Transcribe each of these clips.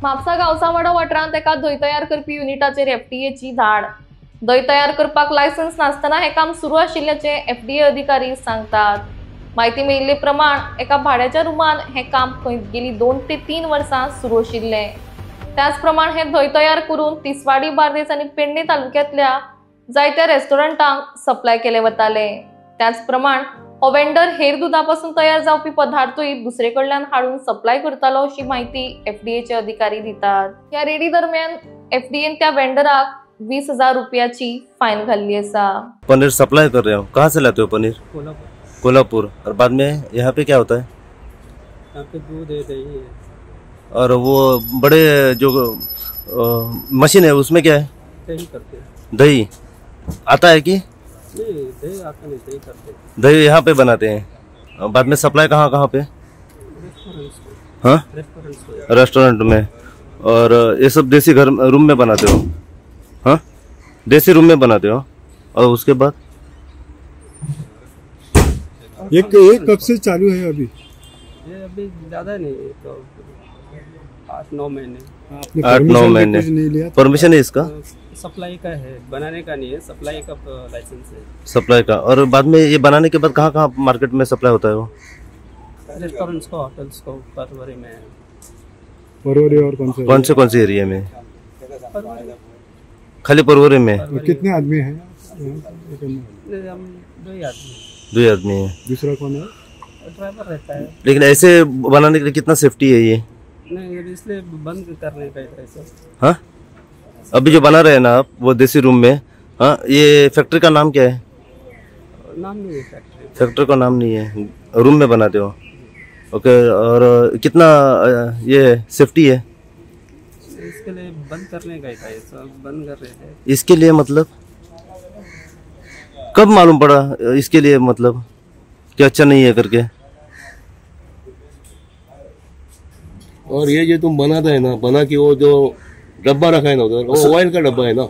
म्हापसा गावसावाडा वाठारांत एका दही तयार करपी युनिटाचेर एफडीएची धाड। दही तयार करपाक लायसन्स नासतना हे काम सुरू आशिल्ल्याचे एफडीए अधिकारी सांगतात। माहिती मेळिल्ले प्रमाण एका भाड्याच्या रूमान हे काम गेली 2 ते 3 वर्सां सुरू आशिल्ले। त्याच प्रमाण हे दही तयार करून तिसवाडी, बार्देस आणि पेडणे तालुक्यातल्या जायत्या रेस्टॉरंटांक सप्लाय केले वताले। त्याच प्रमाण हो वेंडर हेर दुधापासून तयार जावपी पदार्थूय दुसरे कडल्यान हाडून सप्लाय करतालो अशी माहिती एफडीएचे अधिकारी दितात। या रेडी दरम्यान एफडीएन त्या वेंडराक 20,000 रुपयाची फाइन घाल्ली असा। पनीर सप्लाई कर रहे हो, कहाँ से लाते हो पनीर? कोल्हापुर। और बाद में यहाँ पे क्या होता है? यहाँ पे दूध है, दही है। और वो बड़े जो मशीन है उसमें क्या है? दही करते हैं। दही आता है कि नहीं, दही आता नहीं, दही करते हैं। दही यहाँ पे बनाते हैं, बाद में सप्लाई कहाँ पे? हाँ, रेस्टोरेंट में। और ये सब देसी घर रूम में बनाते हो? हाँ, देसी रूम में बनाते हो। और उसके बाद एक कब से चालू है? अभी ये अभी ज्यादा नहीं, तो 8-9 महीने। 8-9 महीने। परमिशन है इसका? सप्लाई का है, बनाने का नहीं है, सप्लाई का लाइसेंस है। सप्लाई का। और बाद में ये बनाने के बाद कहाँ मार्केट में सप्लाई होता है वो? रेस्टोरेंट्स को, होटल्स को, परवरी में। परवरी और कौन से एरिया में? खाली परवरी में। कितने आदमी हैं? हम 2 आदमी। 2 आदमी है। दूसरा कौन है? ड्राइवर रहता है। लेकिन ऐसे बनाने के लिए कितना सेफ्टी है ये? नहीं, इसलिए बंद करने का ऐसा। हाँ, अभी जो बना रहे हैं ना आप वो देसी रूम में, हाँ, ये फैक्ट्री का नाम क्या है? नाम नहीं है फैक्ट्री का नाम नहीं है, रूम में बनाते हो। ओके। और कितना ये सेफ्टी है? इसके लिए बंद करने का ही था, ये सब बंद कर रहे थे। इसके लिए मतलब कब मालूम पड़ा इसके लिए, मतलब कि अच्छा नहीं है करके? और ये जो तुम बनाता है ना, बना के वो जो डब्बा रखा है ना उधर, वो ऑयल का डब्बा है ना?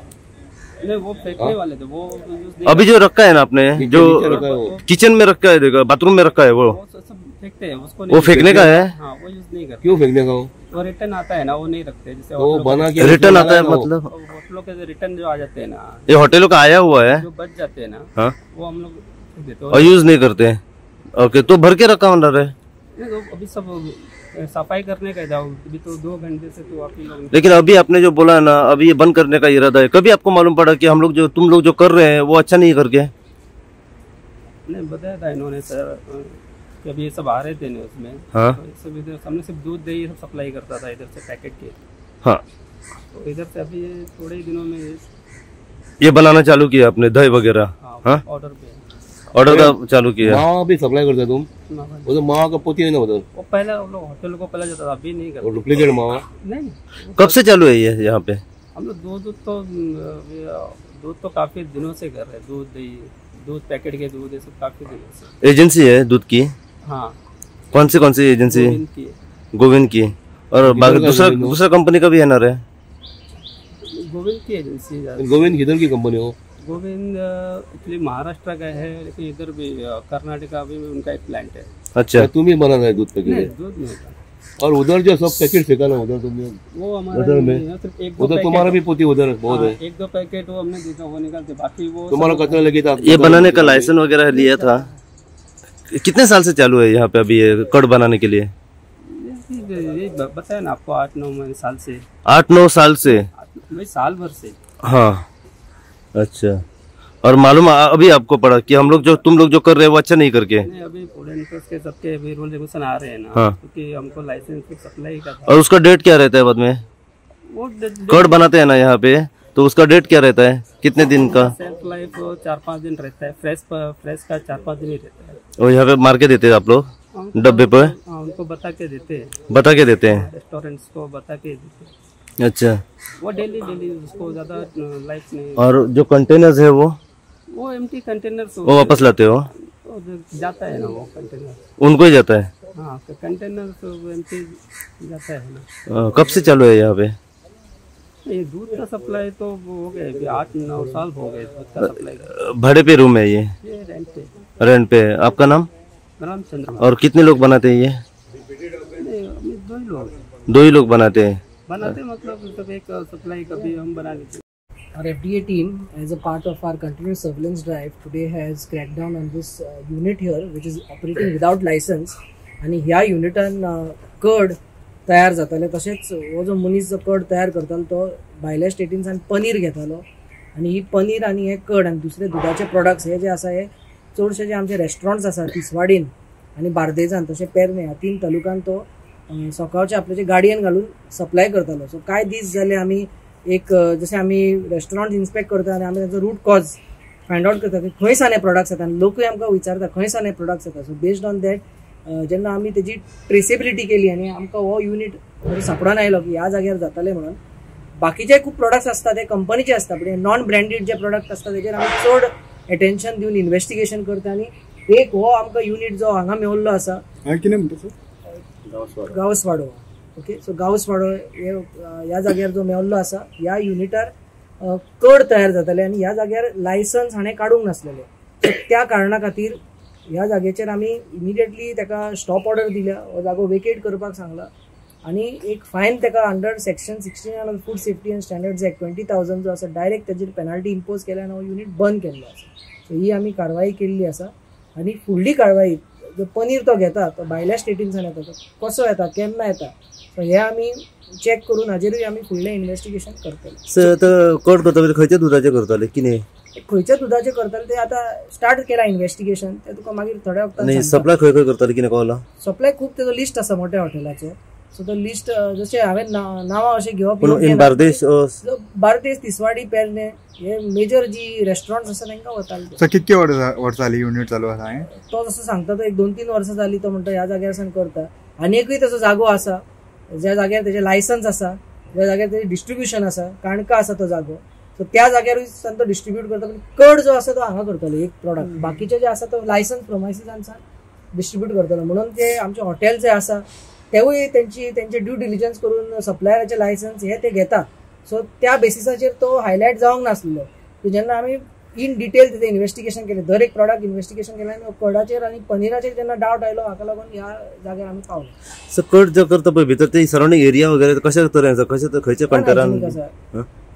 नहीं, वो फेंकने वाले थे, वो अभी जो रखा है ना आपने, जो किचन में रखा है, देखो बाथरूम में रखा है, वो सब फेंकते हैं उसको। वो फेंकने का है? हाँ, वो यूज नहीं करते। क्यों फेंकने का? वो रिटर्न आता है ना, वो नहीं रखते। जैसे वो बना के रिटर्न आता है, मतलब होटलों के रिटर्न जो आ जाते हैं ना, ये होटलों का आया हुआ है, जो बच जाते हैं ना, हाँ, वो हम लोग देते हैं और यूज नहीं करते। ओके, तो भर के रखा होना है। अभी सब सफाई करने का जाओ, अभी तो 2 घंटे से तो आप ही लोग। लेकिन अभी आपने जो बोला है ना, अभी ये बंद करने का इरादा है, कभी आपको मालूम पड़ा कि हम लोग जो तुम लोग जो कर रहे हैं वो अच्छा नहीं करके? नहीं, बताया था इन्होंने सर कि अभी ये सब आ रहे थे ना उसमें। हाँ, तो सब इधर हमने सिर्फ दूध दही सब सप्लाई करता था इधर से पैकेट के। हाँ, तो इधर से अभी थोड़े ही दिनों में ये बनाना चालू किया आपने, दही वगैरह? हाँ, ऑर्डर का चालू किया। मावा भी सप्लाई करते तुम? वो तो मावा का पोती है ना उधर, वो पहले हम लोग होटल को पहले जाता था, अभी नहीं करते। डुप्लीकेट मावा नहीं। कब से चालू है ये यहाँ पे? हम लोग दूध तो काफी दिनों से कर रहे हैं। दूध, दही, दूध पैकेट के दूध, ये सब काफी दिनों से। एजेंसी है दूध की? हाँ। कौन सी एजेंसी है? गोविंद की। और बाकी दूसरा कंपनी का भी है ना रे? गोविंद की एजेंसी है। गोविंद किधर की कंपनी हो? गोविंद एक्चुअली महाराष्ट्र का है, लेकिन इधर भी कर्नाटका भी उनका एक प्लांट है। अच्छा, तुम ही बनाना है दूध पैकेट? दूध नहीं। और उधर जो सब पैकेट फेंका ना उधर तुमने, वो हमारा उधर तुम्हारा भी पोती उधर बहुत है। 1-2 पैकेट वो हमने देखा, वो निकालते, बाकी वो तुम्हारा कचरा लगे था। ये बनाने का लाइसेंस वगैरह लिया था? कितने साल से चालू है यहाँ पे अभी ये कड़ बनाने के लिए? ये बताया ना आपको, 8-9 साल से। 8-9 साल से? साल भर से। हाँ, अच्छा। और मालूम अभी आपको पड़ा कि हम लोग जो तुम लोग जो कर रहे हैं वो अच्छा नहीं करके? नहीं, अभी फूड एंड ड्रग्स के सबके अभी रूल रेगुलेशन आ रहे हैं ना। हाँ, क्योंकि हमको लाइसेंस सप्लाई का था। और उसका डेट क्या रहता है बाद में? वो कड़ बनाते हैं ना यहाँ पे, तो उसका डेट क्या रहता है, कितने दिन का? सेल्फ लाइफ 4-5 दिन रहता है, फ्रेश का 4-5 दिन ही रहता है। और यहाँ पे मार के देते हैं आप लोग डब्बे पे? उनको बता के देते हैं। बता के देते हैं रेस्टोरेंट्स को बता के देते हैं। अच्छा, वो डेली उसको ज्यादा लाइफ नहीं। और जो कंटेनर्स है वो एम्प्टी कंटेनर्स वो वापस लाते हो? जाता है ना वो कंटेनर, उनको ही जाता है? हाँ, कंटेनर एम्प्टी जाता है ना। कब से चालू है यहाँ पे ये दूध का सप्लाई? तो हो गए 8-9 साल हो गए दूध का सप्लाई। भाड़े पे रूम है ये रेंट पे? रेंट पे। आपका नाम? रामचंद्र। और कितने लोग बनाते हैं ये? 2 ही लोग। 2 ही लोग बनाते हैं। बनाते मतलब तब एक सप्लाई कभी हम बना लेते। Our FDA team, as a part of our continuous surveillance drive, today has cracked down on this unit here, which is operating without license. आणि ह्या युनिटान कड तयार जाताले, तसेच हो जो मनीस जो कड तयार करतालो तो भायल्या स्टेटींसान पनीर घेतालो आणि ही पनीर आणि हे कड आणि दुसरे दुधाचे प्रोडक्ट्स हे जे आसा हे चडशे जे आमचे रेस्टॉरंट्स आसा तिसवाडीन आणि बार्देजान तशें पेरणे ह्या 3 तालुक्यान तो सकाळचे आपले जे गाडयेन घालून सप्लाय करतालो. सो कांय दीस जाले आमी एक जसे आम्ही रेस्टॉरंट इन्स्पेक्ट करता आणि आम्ही त्याचा रूट कॉज फायंड आउट करता की खंय साने प्रोडक्ट्स येतात आणि लोकूय आमकां विचारता खंय साने प्रोडक्ट्स येतात. सो बेस्ड ऑन दॅट जेन्ना आमी तेजी ट्रेसेबिलिटी केली आणि आमकां हो युनिट सापडून आयलो की ह्या जाग्यार जाताले म्हणून. बाकीचे खूब प्रोडक्ट्स असतात ते कंपनीचे असतात, पण नॉन ब्रँडेड जे प्रोडक्ट असतात तेजेर आमी चड अटेन्शन दिवन इन्व्हेस्टिगेशन करता आणि एक हो आमकां युनिट जो हांगा मेवल्लो आसा कितें म्हणटा सर गावसवाडो. ओके, सो गावसवाडो ह्या जाग्यार जो मेवल्लो आसा ह्या युनिटार कड तयार जाताले आणि ह्या जाग्यार लायसन्स हाणें काडूंक नासलेले. सो त्या कारणां खातीर ह्या जागेचेर आमी इमिडिएटली ताका स्टॉप ऑर्डर दिल्या, हो जागो वेकेट करपाक सांगला आणि एक फायन ताका under section 16 of food safety and standards act 20,000 जो आसा डायरेक्ट ताजेर पेनल्टी इम्पोज केल्या आनी हो युनिट बंद केल्लो आसा. सो ही आमी कारवाई केल्ली आसा आणि फुडली कारवाई जो पनीर तो घेता तो भायल्या स्टेटींसान येता तो कसो येता केन्ना येता सो हे आमी चेक करून हाजेरूय आमी फुडलें इन्व्हेस्टिगेशन करतले. सर आता कड करता खंयच्या दुधाचे करताले कितें खंयच्या दुधाचे करताले ते आता स्टार्ट केला इन्व्हेस्टिगेशन, ते तुका मागीर थोड्या वक्तान सप्लाय खंय खंय करताले कितें कळला. सप्लाय खूब तेजो लिस्ट आसा मोठ्या हॉटेलाचो. सो तो लिस्ट जशें हांवें नांवां अशें घेवप बार्देस तिसवाडी पेरणे हे मेजर जी रेस्टॉरंट्स आसा तांकां वताले. सर कितके वर्सां जाली युनिट चालू आसा. तो जसो सांगता तो 1-2-3 वर्सां जाली तो म्हणटा ह्या जाग्यार करता. आनी एकूय तसो जागो आसा ज्या जाग्यार तेजे लायसन्स आसा, ज्या जाग्यार तेजे डिस्ट्रिब्युशन आसा, काणका आसा तो जागो. सो त्या जाग्यारूय तो डिस्ट्रिब्यूट करता. कड जो आसा तो हांगा करतलो एक प्रोडक्ट, बाकीचे जे आसा तो लायसन्स प्रोमायसिसांसान डिस्ट्रिब्यूट करतलो. म्हणून ते आमचे हॉटेल जे आसा तेवूय तेंचे ड्यू डिलिजन्स करून सप्लायराचे लायसन्स हे ते घेता. सो त्या बेसिसाचेर तो हायलायट जावंक नासलेलो. जेन्ना आमी इन डिटेल तिथे इन्व्हेस्टिगेशन केले, दर एक प्रोडक्ट इन्व्हेस्टिगेशन केलें आनी कडाचेर आनी पनीराचेर जेन्ना डावट आयलो हाका लागून ह्या जाग्यार आमी पावले. सर कड जो करता पळय भितर ते सराउंडिंग एरिया वगैरे कशा तरेन खंयच्या कंटेनरान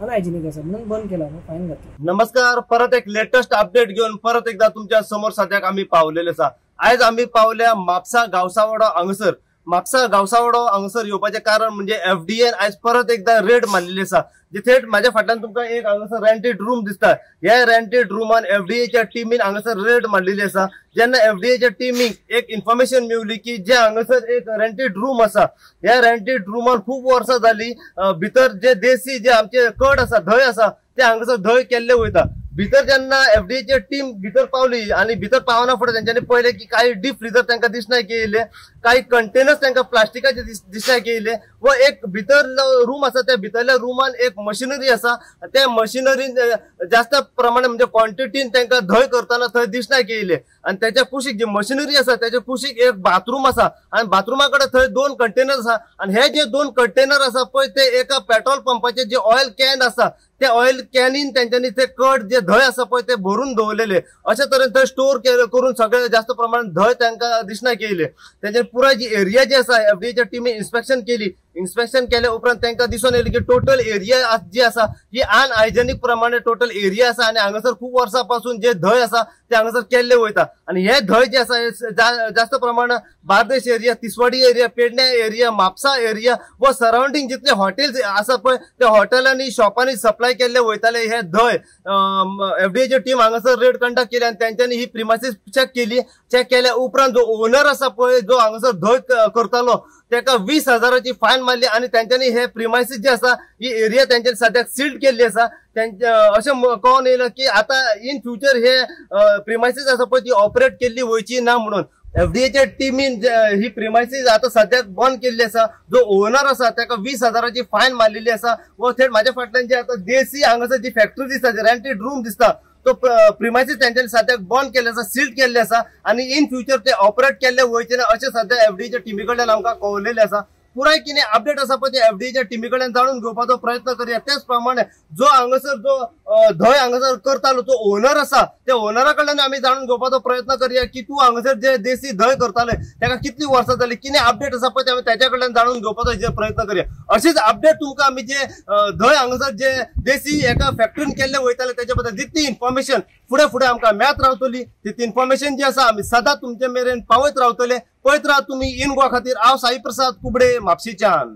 अनहायजिनिक आसा म्हणून बंद केला, फायन घातला. नमस्कार, परत एक लेटेस्ट अपडेट घेऊन परत एकदा तुमच्या समोर सद्याक आम्ही पावलेले आसा. आयज आम्ही पावल्या म्हापसा गावसावाडो हांगसर. म्हापसा गावसावाडो हांगसर येवपाचें कारण म्हणजे एफडीएन आयज परत एकदा रेड मारलेली आसा. जिथे माझ्या फाटल्यान तुमकां एक हांगसर रेंटेड रूम दिसता. ह्या रेंटेड रूमान एफडीएच्या टीमीन हांगसर रेड मारलेली आसा. जेन्ना एफडीएच्या टीमीक एक इन्फॉर्मेशन मेवली की जे हांगसर एक रेंटेड रूम आसा, ह्या रेंटेड रूमान खूप वर्सां जाली भितर जे देसी जे आमचे कड आसा, धंय आसा, ते हांगसर धंय केल्ले वयता. भितर जेन्ना एफडीएची टीम भितर पावली आणि भितर पावना फुडें तेंच्यांनी पळयलें की काही डीप फ्रीजर तांकां दिसनाय केले, काही कंटेनर्स तांकां प्लास्टिकाचे दिसनाय केले व एक भितर रूम आसा त्या भितरल्या रूमान एक मशिनरी आसा. त्या मशिनरीन जास्त प्रमाणे म्हणजे क्वांटिटीन तांकां धंय करताना थंय दिसनाय केले. आणि त्याच्या कुशीक जी मशिनरी आसा त्याच्या कुशीक एक बाथरूम आसा आणि बाथरूमा कडेन थंय 2 कंटेनर आसा. आणि हे जे 2 कंटेनर आसा पळय ते एका पेट्रोल पंपाचे जे ऑयल कॅन आसा त्या ऑयल कॅनीन त्यांच्यानी ते कड जे धंय आसा पळय ते भरून दवरलेले. अशा तरेन थंय स्टोर करून सगळे जास्त प्रमाणात धंय तांकां दिसनाय केले. त्यांच्या पुरा जी एरिया जी आसा एफडीएच्या टीमीन इन्स्पेक्शन केली. इन्स्पेक्शन केल्या उपरांत तांकां दिसून येयलें की टोटल एरिया जी आसा ही अनहायजेनिक प्रमाणे टोटल एरिया आसा आणि हांगासर खूप वर्सांपासून जे धंय आसा ते हांगासर केल्ले वयता. आणि हे धंय जे आसा जास्त प्रमाणात बार्देस एरिया, तिसवाडी एरिया, पेडण्या एरिया, म्हापसा एरिया व सराउंडिंग जितले हॉटेल्स आसा पळय त्या हॉटेलांनी शॉपांनी सप्लाय केल्ले वयताले हे धंय. एफडीएची टीम हांगासर रेड कंडक्ट केली आणि त्यांच्यानी ही प्रिमायसीस चेक केली. चेक केल्या उपरांत जो ओनर आसा पळय जो हांगासर धंय करतालो ताका 20,000ची फायन मारली आणि त्यांच्यानी हे प्रिमायसीस जे आसा ही एरिया त्यांच्यानी सद्याक सील्ड केल्ली आसा. अशें कळून येयलें की आता इन फ्युचर हे प्रिमायसीस आसा पळय ती ऑपरेट केल्ली वयची ना म्हणून एफडीएच्या टीमीन ही प्रिमायसीस आता सद्याक बंद केल्ली आसा. जो ओनर आसा ताका 20,000ची फायन मारलेली आसा. व थेट माझ्या फाटल्यान जे आता देसी हांगासर जी फॅक्टरी दिसता, रेंटेड रूम दिसता, तो प्रिमायसीस त्यांच्यानी सद्याक बंद केल्ले आसा, सील्ड केल्ले आसा आणि इन फ्युचर ते ऑपरेट केल्ले वयचे ना अशें सध्या एफडीएच्या टीमी कडल्यान आमकां कळवलेले आसा. पुराय कितें अपडेट आसा पळय ते एफडीच्या टिमी कडल्यान जाणून घेवपाचो प्रयत्न करया। त्याच प्रमाणे जो हांगासर जो धंय हांगासर करतालो तो ओनर आसा त्या ओनरा कडल्यान आमी जाणून घेवपाचो प्रयत्न करया की तूं हांगासर जे देसी धंय करताले ताका कितली वर्सां जाली, कितें अपडेट आसा पळय ते ताच्या कडल्यान जाणून घेवपाचो प्रयत्न करया। अशीच अपडेट तुमकां आमी जे धंय हांगासर जे देसी एका फॅक्टरीन केल्ले वयताले त्याच्या बद्दल जितली इन्फॉर्मेशन फुडें फुडें आमकां मेळत रावतली। ती इन्फॉर्मेशन जी आसा आमी सदां तुमचे मेरेन पावयत रावतले। पळयत राहा तुम्ही इन गोवा खातीर हांव साई प्रसाद कुबडे म्हापशेच्यान।